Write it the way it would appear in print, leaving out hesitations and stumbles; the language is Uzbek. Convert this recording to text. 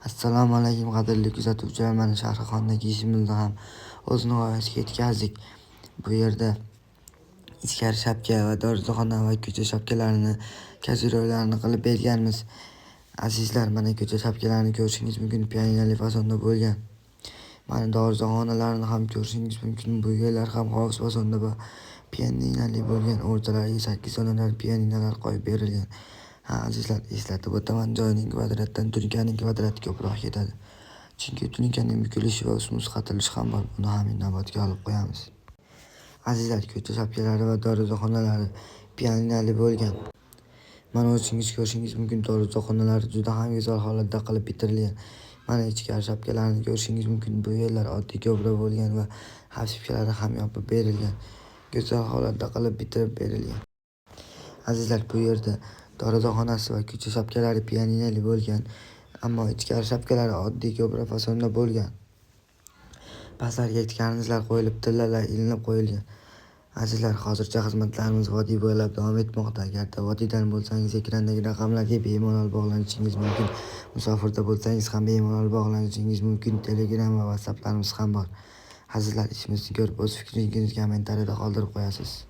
Assalomu alaykum qadrli kuzatuvchilar. Mana Shahrixondagi ishimizni ham o'z nihoyasiga yetkazdik. Bu yerda ichkari shapka va dorixona va ko'cha shapkalarini, kazirolarni qilib berganmiz. Azizlar, mana ko'cha shapkalarini ko'rishingiz mumkin, pianinali fasonda bo'lgan. Mana dorixonalarni ham ko'rishingiz mumkin. Bu yerlar ham qog'oz fasonda va pianinali bo'lgan. O'rtalariga 8 donalar pianinalar qo'yib berilgan. Azizlar, eslatib o'taman, joyning kvadratdan tunikaning kvadrati ko'proq ketadi. Chunki tunikaning bukilishi va muzqatilishi ham bor. Buni ham inobatga olib qo'yamiz. Azizlar, ko'cha shapkalari va dorixonalari pianinali bo'lgan. Mana o'zingiz ko'rishingiz mumkin, dorixonalar juda ham go'zal holatda qilib bitirilgan. Mana ichkari shapkalarini ko'rishingiz mumkin. Bu yerlar oddiy ko'pra bo'lgan va hafifkalari ham yopib berilgan. Go'zal holatda qilib bitirib berilgan. Azizlar, bu yerda dorixonasi va ko'cha shapkalari pianinali bo'lgan, ammo ichkari shapkalari oddiy ko'pra fasonda bo'lgan. Pastlarga karnizlar qo'yilib, tillalar ilinib qo'yilgan. Azizlar, hozircha xizmatlarimiz vodiy bo'ylab davom etmoqda. Agarda vodiydan bo'lsangiz, ekrandagi raqamlarga bemalol bog'lanishingiz mumkin. Musofirda bo'lsangiz ham bemalol bog'lanishingiz mumkin. Telegram va WhatsApplarimiz ham bor. Azizlar, ishimizni ko'rib, o'z fikringizni kommentariyada qoldirib qo'yasiz.